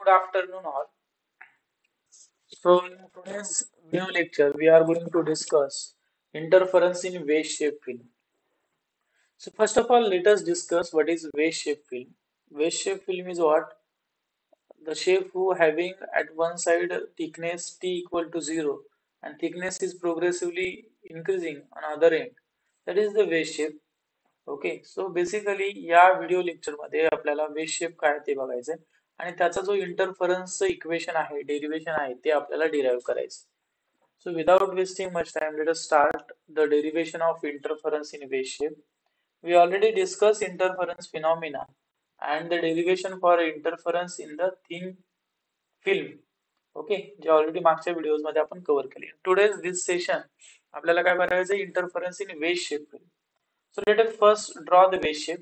good afternoon all. So in today's video lecture, we are going to discuss interference in wave shape film. So first of all, let us discuss what is wave shape film. Wave shape film is what? The shape who having at one side thickness t equal to 0 and thickness is progressively increasing on other end. That is the wave shape. Okay so basically या video lecture मध्ये आपल्याला wave shape काय ते बघायचंय आणि त्याचा जो interference equation आहे डेरिव्हेशन आहे ते आपल्याला डिराइव्ह करायचं. So without wasting much time let us start the derivation of interference in wave shape. We already discuss interference phenomena and the derivation for interference in the thin film. Okay जे already मागच्या videos मध्ये आपण cover केले. Today's दिस session आपल्याला काय करायचं interference in wave shape film. So let us first draw the wave shape.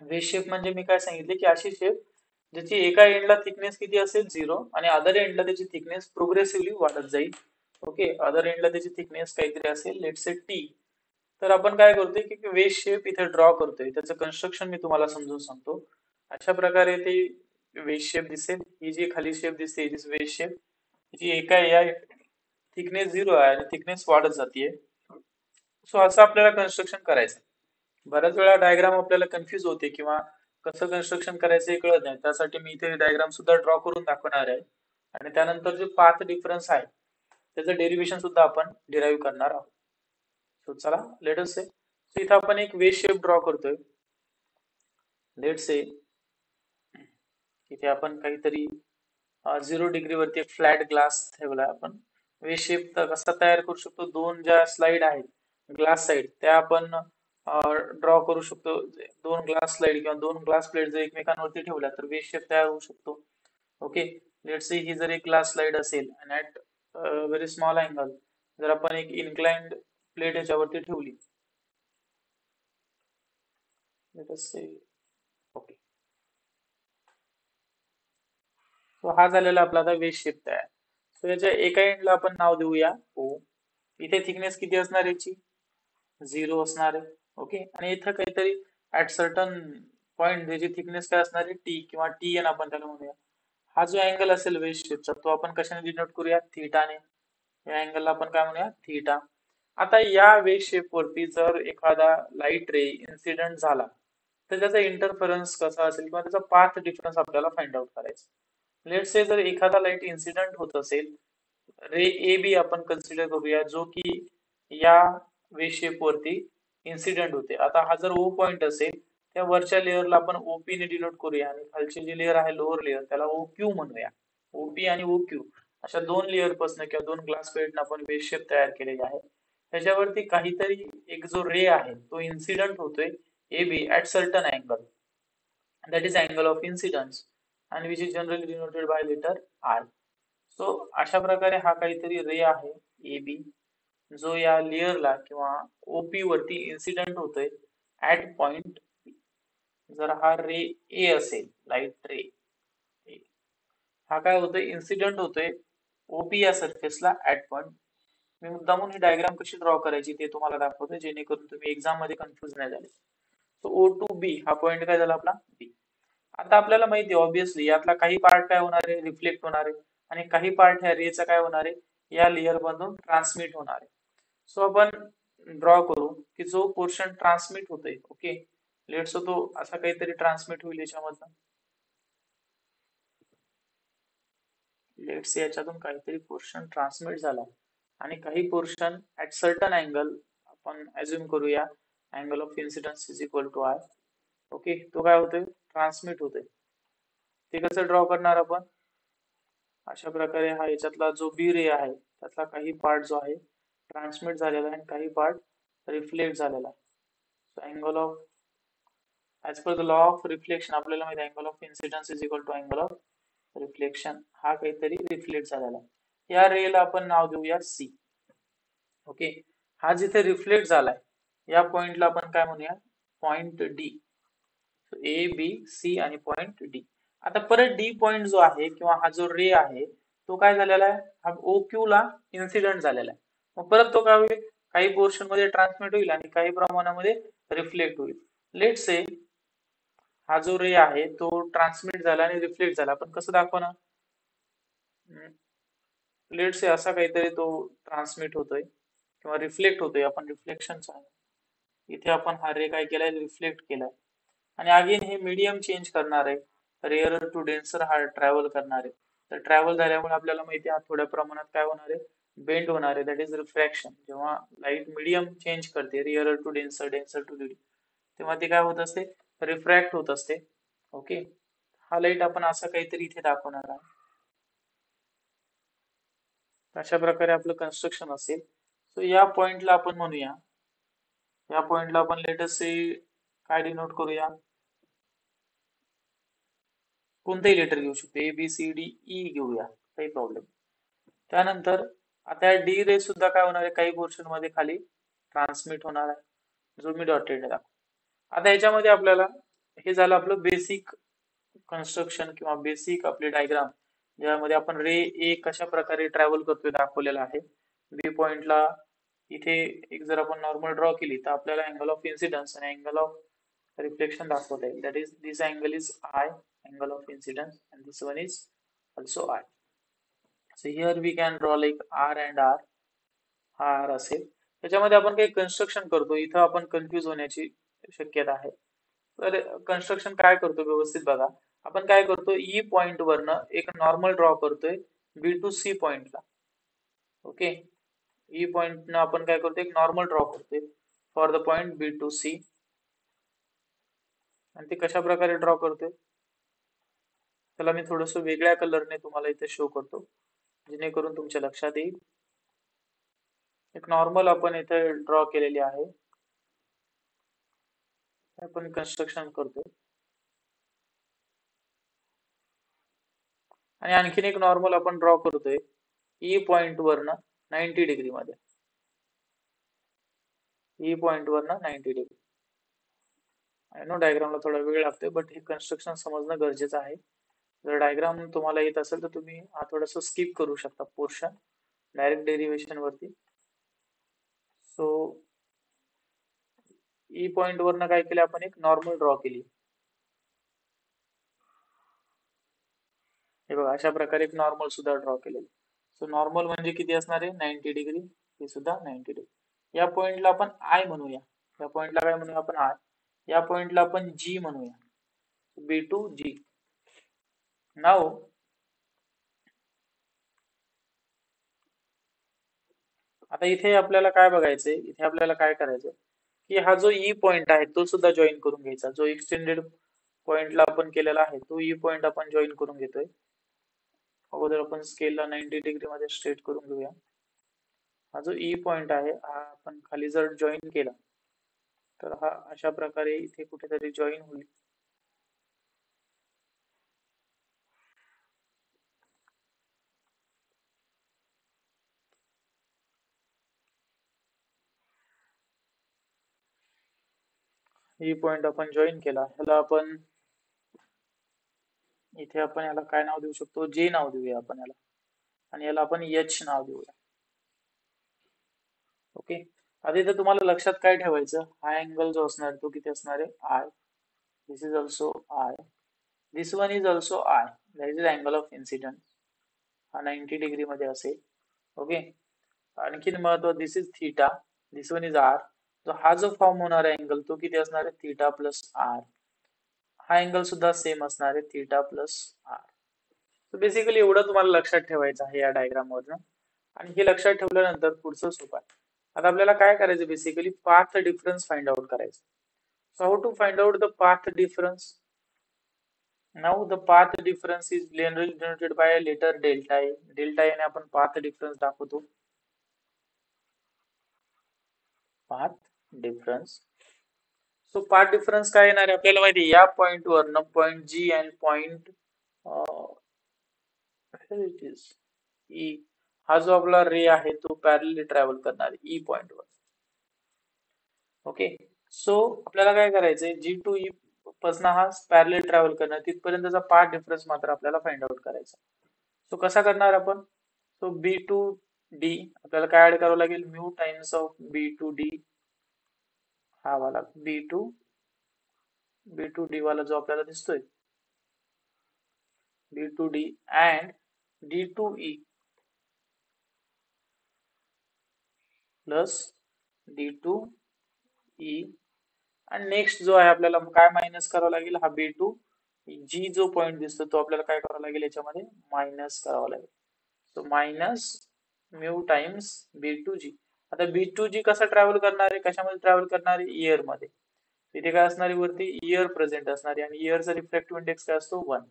Wave shape म्हणजे मी काय सांगितले की अशी शेप ज्याची एका एंडला थिकनेस किती असेल 0 आणि अदर एंडला त्याची थिकनेस प्रोग्रेसिव्हली वाढत जाईल. ओके अदर एंडला त्याची थिकनेस काहीतरी असेल लेट्स से टी. तर आपण काय करतोय की वेव्ह शेप इथे ड्रॉ करतोय. त्याचं कन्स्ट्रक्शन मी तुम्हाला समजून सांगतो. अशा प्रकारे ते वेव्ह शेप दिसेल. ही जी खाली शेप दिसते ही वेव्ह शेप जी एका या थिकनेस 0 आहे आणि थिकनेस वाढत जाते. सो असं आपल्याला कन्स्ट्रक्शन करायचं. बऱ्याच वेळा डायग्राम आपल्याला कन्फ्युज होते किंवा कसं कन्स्ट्रक्शन करायचं हे कळत नाही. त्यासाठी मी इथे डायग्राम सुद्धा ड्रॉ करून दाखवणार आहे आणि त्यानंतर जे पाथ डिफरन्स आहे त्याचं डेरिव्हेशन सुद्धा आपण डिराइव्ह करणार आहोत. सो चला लेट अस से. सो इथे आपण एक वेव्ह शेप ड्रॉ करतोय. लेट से इथे आपण काहीतरी 0 डिग्री वरती एक फ्लॅट ग्लास ठेवलाय. आपण वेव्ह शेप कसा तयार करू शकतो. दोन ज्या स्लाइड आहेत ग्लास साइड त्या आपण ड्रॉ करू शकतो. दोन ग्लास स्लाइड किंवा दोन ग्लास प्लेट जर एकमेकांवरती ठेवल्या तर वेव्ह शेप तयार होऊ शकतो. ओके लेट्स से ही जर एक ग्लास स्लाइड असेल आणि ऍट व्हेरी स्मॉल अँगल जर आपण एक इन्क्लाइन्ड प्लेट याच्यावरती ठेवली लेट्स से ओके. सो हा झालेला आपला आता वेव्ह शेप तयार. सो याच्या एका एंडला आपण नाव देऊया ओ. इथे थिकनेस किती असणार याची 0 असणार आहे. ओके आणि इथं काहीतरी ऍट सर्टन पॉइंट त्याची थिकनेस काय असणार आहे टी किंवा टी एन आपण त्याला म्हणूया. हा जो अँगल असेल वेव्ह शेपचा तो आपण कशाने डिनोट करूया थीटाने. या अँगलला आपण काय म्हणूया थीटा. आता या वेव्ह शेप वरती जर एखादा लाईट रे इन्सिडेंट झाला तर त्याचा इंटरफरन्स कसा असेल किंवा त्याचा पाथ डिफरन्स आपल्याला फाइंड आउट करायचा. लेट्स से जर एखादा लाईट इन्सिडेंट होत असेल रे ए बी आपण कन्सिडर करूया जो की या वेव्ह शेप वरती इन्सिडेंट होते. आता हा जर ओ पॉइंट असेल त्या वरच्या लेअरला आपण ओपी ने डिनोट करूया आणि खालची जी लेअर आहे लोअर लेअर त्याला ओ क्यू म्हणूया. ओपी आणि ओ क्यू अशा दोन लेअर पासून किंवा दोन ग्लास प्लेट आपण वेव्ह शेप तयार केलेली आहे. त्याच्यावरती काहीतरी एक जो रे आहे तो इन्सिडेंट होतोय A B at certain angle that is angle of incidence and which is generally denoted by letter I. So अशा प्रकारे हा काहीतरी रे आहे ए बी जो या लेअरला किंवा ओपी वरती इन्सिडेंट होतोय ऍट पॉइंट. जर हा रे ए असेल लाईट रे हा काय होतोय इन्सिडेंट होतोय ओपी या सरफेसला ऍट पॉइंट. मी मुद्दामून ही डायग्राम कशी ड्रॉ करायची ते तुम्हाला दाखवतोय जेणेकरून तुम्ही एक्झाम मध्ये कन्फ्युज नाही झाले. सो ओ टू बी हा पॉइंट काय झाला आपला बी. आता आपल्याला माहिती आहे ऑब्विसली यातला काही पार्ट काय होणार आहे रिफ्लेक्ट होणार आहे आणि काही पार्ट ह्या रेचा काय होणार आहे या लेअर मधून ट्रान्समिट होणार आहे. सो आपण ड्रॉ करू की जो पोर्शन ट्रान्समिट होतोय. ओके लेट्स तो असा काहीतरी ट्रान्समिट होईल याच्यामधून. लेट्स याच्यातून काहीतरी पोर्शन ट्रान्समिट झाला आणि काही पोर्शन ऍट सर्टन अँगल आपण अज्युम करूया angle of incidence is equal to I. Okay तो काय होतोय ट्रान्समिट होतोय. ते कसं ड्रॉ करणार आपण अशा प्रकारे हा याच्यातला जो बी रे आहे त्यातला काही पार्ट जो आहे ट्रान्समिट झालेला आहे आणि काही पार्ट रिफ्लेक्ट झालेला आहे. So angle of as per the law of reflection आपल्याला माहिती आहे angle of incidence is equal to angle of reflection. हा काहीतरी रिफ्लेक्ट झालेला आहे. या रेला आपण नाव देऊया सी. ओके हा जिथे रिफ्लेक्ट झालाय या पॉइंटला आपण काय म्हणूया point D. A B C आणि पॉइंट डी. आता परत डी पॉइंट जो आहे किंवा हा जो रे आहे तो काय झालेला आहे हा ओ क्यू ला इन्सिडेंट झालेला आहे. मग परत तो काय होईल काही पोर्शन मध्ये ट्रान्समिट होईल आणि काही प्रमाणामध्ये रिफ्लेक्ट होईल. लेट्स से हा जो रे आहे तो ट्रान्समिट झाला आणि रिफ्लेक्ट झाला. आपण कसं दाखवणार? लेट से असा काहीतरी तो ट्रान्समिट होतोय किंवा रिफ्लेक्ट होतोय, आपण रिफ्लेक्शनचा इथे आपण हा रे काय केलाय, रिफ्लेक्ट केलाय. आणि अगेन हे मीडियम चेंज करणार आहे, रेअर टू डेन्सर हा ट्रॅव्हल करणार आहे. तर ट्रॅव्हल झाल्यामुळे आपल्याला माहिती आहे थोड्या प्रमाणात काय होणार आहे, बेंड होणार आहे, दॅट इज रिफ्रॅक्शन. जेव्हा लाईट मीडियम चेंज करते rare to denser, denser to rare, तेव्हा ते काय होत असते, रिफ्रॅक्ट होत असते. ओके, हा लाईट आपण असं काहीतरी इथे दाखवणार आहे. अशा प्रकारे आपलं कन्स्ट्रक्शन असेल. सो या पॉइंटला आपण म्हणूया, या पॉइंटला आपण लेटस से काय डिनोट करूया, कोणताही लेटर घेऊ शकतो, A B C D E घेऊया, काही प्रॉब्लेम. त्यानंतर आता डी रे सुद्धा काय होणार आहे, काही पोर्शन मध्ये खाली ट्रान्समिट होणार आहे, जो मी डॉटेड दाखव. आता याच्यामध्ये आपल्याला हे झालं आपलं बेसिक कन्स्ट्रक्शन किंवा बेसिक आपले डायग्राम, ज्यामध्ये आपण रे ए कशा प्रकारे ट्रॅव्हल करतोय दाखवलेला आहे. बी पॉइंटला इथे एक जर आपण नॉर्मल ड्रॉ केली तर आपल्याला अँगल ऑफ इन्सिडन्स आणि अँगल ऑफ रिफ्लेक्शन दाखवता येईल. That is this angle is I, angle of incidence, and this one is also I. So here we can draw like R and R. हा R असेल, त्याच्यामध्ये आपण काही construction करतो, इथं आपण कन्फ्युज होण्याची शक्यता आहे. तर कन्स्ट्रक्शन काय करतो व्यवस्थित बघा. आपण काय करतो, ई पॉइंट वरनं एक नॉर्मल ड्रॉ करतोय बी टू सी पॉइंटला. ओके, ई पॉइंट न आपण काय करतो, एक नॉर्मल ड्रॉ करतोय for the point B to C. आणि ते कशा प्रकारे ड्रॉ करतोय, त्याला मी थोडस वेगळ्या कलरने तुम्हाला इथे शो करतो, जेणेकरून तुमच्या लक्षात येईल. एक नॉर्मल आपण इथे ड्रॉ केलेली आहे, आपण कन्स्ट्रक्शन करतोय. आणि आणखीन एक नॉर्मल आपण ड्रॉ करतोय ई पॉइंट वरनं 90 डिग्री मध्ये, ई पॉइंट वरनं 90 डिग्री. आय नो डायग्रामला थोडा वेळ लागतोय, बट हे कन्स्ट्रक्शन समजणं गरजेचं आहे. जर डायग्राम तुम्हाला येत असेल तर तुम्ही हा थोडस स्किप करू शकता पोर्शन, डायरेक्ट डेरिवेशन वरती. सो ई पॉइंट वरनं काय केलं, आपण एक नॉर्मल ड्रॉ केली. हे बघा, अशा प्रकारे एक नॉर्मल सुद्धा ड्रॉ केलेली. सो नॉर्मल म्हणजे किती असणार आहे, 90 डिग्री, हे सुद्धा 90 डिग्री. या पॉइंटला आपण आय म्हणूया, या पॉइंटला काय म्हणूया आपण आय, या पॉइंटला आपण जी म्हणूया, बी टू जी. नाव आता इथे आपल्याला काय बघायचंय, इथे आपल्याला काय करायचंय की हा जो ई पॉइंट आहे तो सुद्धा जॉईन करून घ्यायचा. जो एक्सटेंडेड पॉइंटला आपण केलेला आहे तो ई पॉइंट आपण जॉईन करून घेतोय. अगोदर आपण स्केलला 90 डिग्री मध्ये स्ट्रेट करून घेऊया. हा जो ई पॉइंट आहे हा आपण खाली जर जॉईन केला तर हा अशा प्रकारे इथे कुठेतरी जॉईन होईल. ई पॉइंट आपण जॉईन केला, ह्याला आपण इथे आपण याला काय नाव देऊ शकतो, जे नाव देऊया आपण याला, आणि याला आपण एच नाव देऊया. ओके, आता इथे तुम्हाला लक्षात काय ठेवायचं, हा अँगल जो असणार तो किती असणार आहे, I. This is also I, this one is also I, that is angle of incidence. हा 90 डिग्री मध्ये असेल. ओके, आणखीन महत्व, this is theta, this one is R. हा जो फॉर्म होणार आहे अँगल तो किती असणार आहे, थीटा प्लस आर. हा अँगल सुद्धा सेम असणार आहे, थीटा प्लस आर. तर बेसिकली एवढं तुम्हाला लक्षात ठेवायचं आहे या डायग्राम वरनं. आणि हे लक्षात ठेवल्यानंतर पुढचं सोपं आहे. आता आपल्याला काय करायचं, basically path difference find out करायचं. So how to find out the path difference? Now the path difference is generally denoted by a letter delta A. Delta A ने आपण path difference दाखवतो. Path difference. So path difference काय येणार आहे आपल्याला माहिती आहे, या पॉइंट वरनं पॉइंट जी आणि पॉइंट ई, हा जो आपला रे आहे तो पॅरलली ट्रॅव्हल करणार ई पॉइंट वर. ओके, सो आपल्याला काय करायचंय, जी टू ई पासून हा पॅरलल ट्रॅव्हल करणार, तिथपर्यंतचा पाथ डिफरन्स मात्र आपल्याला फाइंड आउट करायचा. सो कसा करणार आपण, सो बी टू डी आपल्याला काय ऍड करावं लागेल, mu times of B to D, हा वाला बी टू डी वाला जो आपल्याला दिसतोय D2D and D2E plus D2E आणि नेक्स्ट जो आहे आपल्याला काय मायनस करावा लागेल हा B2G जो पॉइंट दिसतो तो आपल्याला काय करावा लागेल याच्यामध्ये मायनस करावा लागेल. So minus mu times B2G. आता B2G कसा ट्रॅव्हल करणार आहे कशामध्ये ट्रॅव्हल करणार आहे इयर मध्ये. तिथे काय असणार आहे वरती इयर प्रेझेंट असणार आहे आणि इयरचा रिफ्रॅक्टिव्ह इंडेक्स काय असतो 1.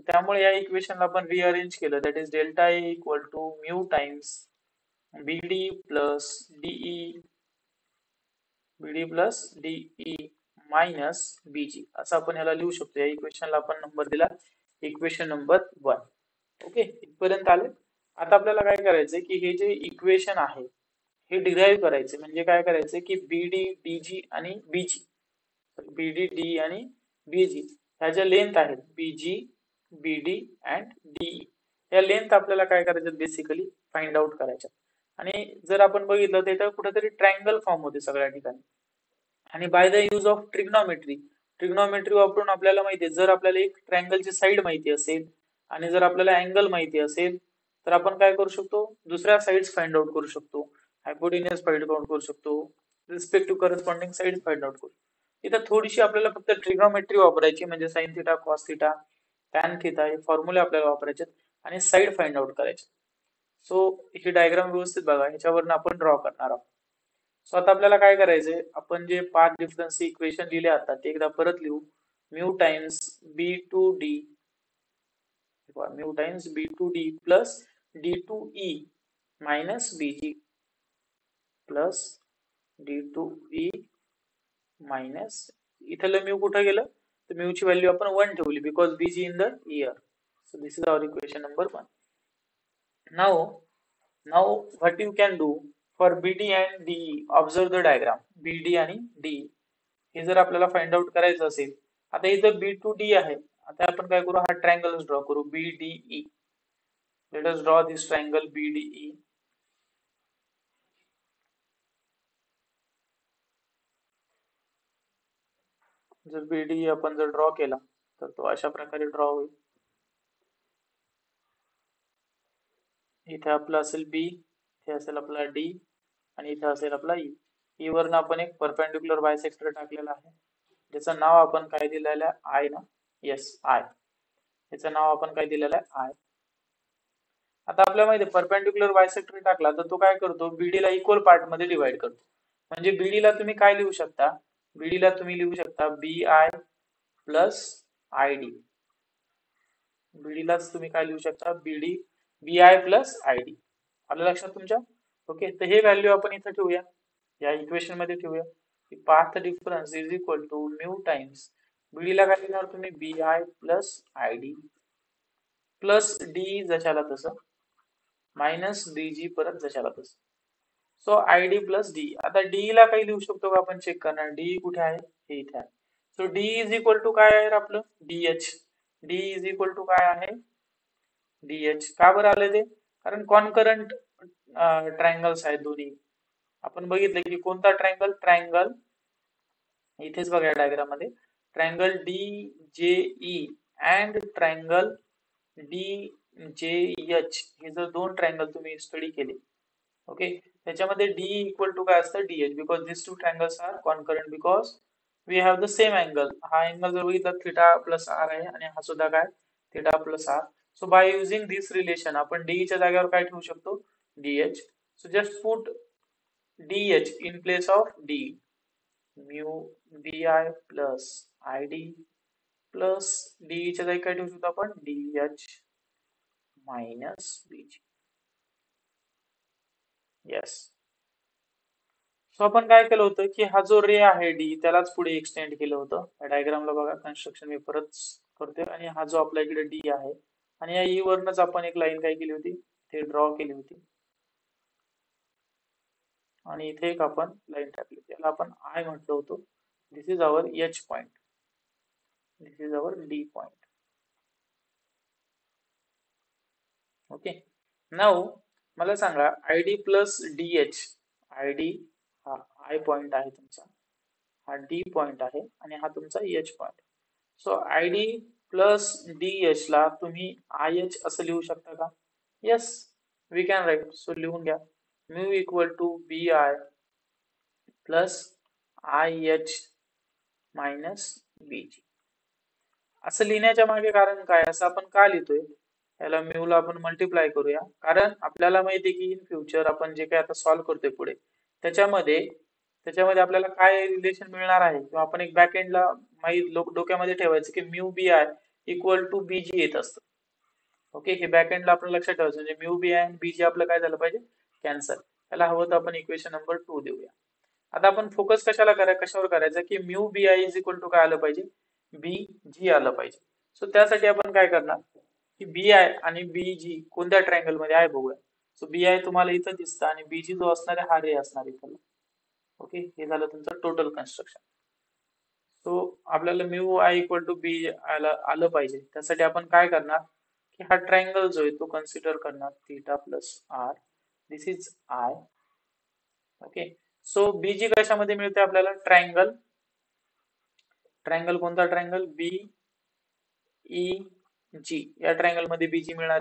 त्यामुळे या इक्वेशनला आपण रिअरेंज केलं that is delta A equal to mu times BD plus DE minus BG असं आपण याला लिहू शकतो. या इक्वेशनला आपण नंबर दिला इक्वेशन नंबर 1. ओके इथपर्यंत आले. आता आपल्याला काय करायचंय की हे जे इक्वेशन आहे हे डिराईव्ह करायचे म्हणजे काय करायचंय की BD DG आणि BG BD D आणि BG ह्या ज्या लेंथ आहेत BG BD अँड DE या लेंथ आपल्याला काय करायचं बेसिकली फाइंड आउट करायच्या. आणि जर आपण बघितलं तर इथं कुठेतरी ट्रायंगल फॉर्म होते सगळ्या ठिकाणी आणि by the use of trigonometry वापरून आपल्याला माहिती आहे जर आपल्याला एक ट्रायंगलची साइड माहिती असेल आणि जर आपल्याला अँगल माहिती असेल तर आपण काय करू शकतो दुसऱ्या साइड्स फाइंड आउट करू शकतो. हायपोटेन्यूज फाइंड आउट करू शकतो respective corresponding side find out करू. इथं थोडीशी आपल्याला फक्त ट्रिग्नॉमेट्री वापरायची म्हणजे sine theta cos theta tan theta हे फॉर्म्युले आपल्याला वापरायचे आणि साइड फाइंड आउट करायचे. सो ही डायग्राम व्यवस्थित बघा ह्याच्यावरून आपण ड्रॉ करणार आहोत. सो आता आपल्याला काय करायचंय आपण जे पाथ डिफरन्स इक्वेशन लिहिले आता ते एकदा परत लिहू mu times B2D plus D2E minus BG plus D2E minus इथलं म्यू कुठं गेलं तर म्यूची व्हॅल्यू आपण 1 ठेवली because BG in the year. So this is our equation number 1. Now what you can do for BD and DE observe the diagram BD आणि DE हे जर आपल्याला फाइंड आउट करायचं असेल आता इथं B2D आहे आता आपण काय करू हा ट्रायंगल ड्रॉ करू BDE. लेट अस ड्रॉ दिस ट्रायंगल BDE. जर BDE आपण जर ड्रॉ केला तर तो अशा प्रकारे ड्रॉ होईल. इथे आपला असेल B इथे असेल आपला D आणि इथे असेल आपला E. E वरनं आपण एक परपेंडिक्युलर बायसेक्टर टाकलेला आहे ज्याचं नाव आपण काय दिलेलं आहे I ना येस I. याचं नाव आपण काय दिलेलं आहे I. आता आपल्याला माहिती आहे परपेंडिक्युलर बायसेक्टर टाकला तर तो काय करतो BD ला इक्वल पार्ट मध्ये डिवाइड करतो म्हणजे BD ला तुम्ही काय लिहू शकता BD ला तुम्ही लिहू शकता BI प्लस ID. BD लाच तुम्ही काय लिहू शकता BI प्लस ID. आलं लक्षात तुमच्या. ओके तर हे व्हॅल्यू आपण इथे ठेवूया या इक्वेशन मध्ये ठेवूया की path difference is equal to mu times BD ला काय लिहिणार तुम्ही BI plus ID plus D जशाला तसं मायनस BG परत जशाला तसं. So ID plus D. आता D ला काही लिहू शकतो का आपण चेक करणार D कुठे आहे हे इथे आहे. So D is equal to काय आहे आपलं DH. D is equal to काय आहे DH. का बरं आले ते कारण कॉन्करंट ट्रायंगल्स आहेत दोन्ही. आपण बघितलं की कोणता ट्रायंगल इथेच बघा डायग्राम मध्ये triangle DJE and triangle DJH हे जर दोन ट्रायंगल तुम्ही स्टडी केले ओके त्याच्यामध्ये D इक्वल टू काय असतं DH because this two triangles are concurrent because we have the same angle. हा अँगल जर बघितला थिटा प्लस R आहे आणि हा सुद्धा काय theta plus R. So by using this relation आपण D च्या जागेवर काय ठेवू शकतो DH. So just put DH in place of D mu BI plus ID plus D च्या जागी काय ठेवू शकतो आपण DH minus BG. Yes. So आपण काय केलं होतं की हा जो रे आहे D त्यालाच पुढे एक्सटेंड केलं होतं. डायग्रामला बघा कन्स्ट्रक्शन मी परत करतोय आणि हा जो आपल्या इकडे D आहे आणि या E वरनच आपण एक लाईन काय केली होती ते ड्रॉ केली होती आणि इथे एक आपण लाईन टाकली त्याला आपण I म्हटलं होतो. This is our H point this is our D point. Okay now मला सांगा ID प्लस DH ID हा I पॉइंट आहे तुमचा हा D पॉइंट आहे आणि हा तुमचा H point. So ID plus D H ला तुम्ही आय एच असं लिहू शकता का? Yes, we can write. So लिहून घ्या, mu equal to B I plus I H minus B G. असं लिहिण्याच्या मागे कारण काय, असं आपण का लिहितोय? याला म्यू ला आपण मल्टिप्लाय करूया, कारण आपल्याला माहिती आहे की इन फ्युचर आपण जे काही आता सॉल्व्ह करतोय पुढे त्याच्यामध्ये त्याच्यामध्ये आपल्याला काय रिलेशन मिळणार आहे, किंवा आपण एक बॅकएंडला माहिती डोक्यामध्ये ठेवायचं की mu B I equal to B G येत असतं. ओके, हे बॅकएंडला आपण लक्षात ठेवायचं, म्हणजे म्यू बी आय आणि बी जी आपलं काय झालं पाहिजे, कॅन्सल. त्याला हवं तर आपण इक्वेशन नंबर 2 देऊया. आता आपण फोकस कशावर करायचं की mu B I is equal to काय आलं पाहिजे, बी जी आलं पाहिजे. सो त्यासाठी आपण काय करणार की बी आय आणि बी जी कोणत्या ट्रायंगल मध्ये आहे बघूया. सो बी आय तुम्हाला इथं दिसतं आणि बी जी जो असणार आहे हा रे असणार इथं. ओके, हे झालं तुमचं टोटल कन्स्ट्रक्शन. सो आपल्याला म्यू आय इक्वल टू बी आलं पाहिजे, त्यासाठी आपण काय करणार की हा ट्रायंगल जो आहे तो कन्सिडर करणार theta plus R, this is I. Okay, so BG कशामध्ये मिळते आपल्याला, ट्रायंगल कोणता, ट्रायंगल बी ई जी या ट्रायंगल मध्ये बीजी मिळणार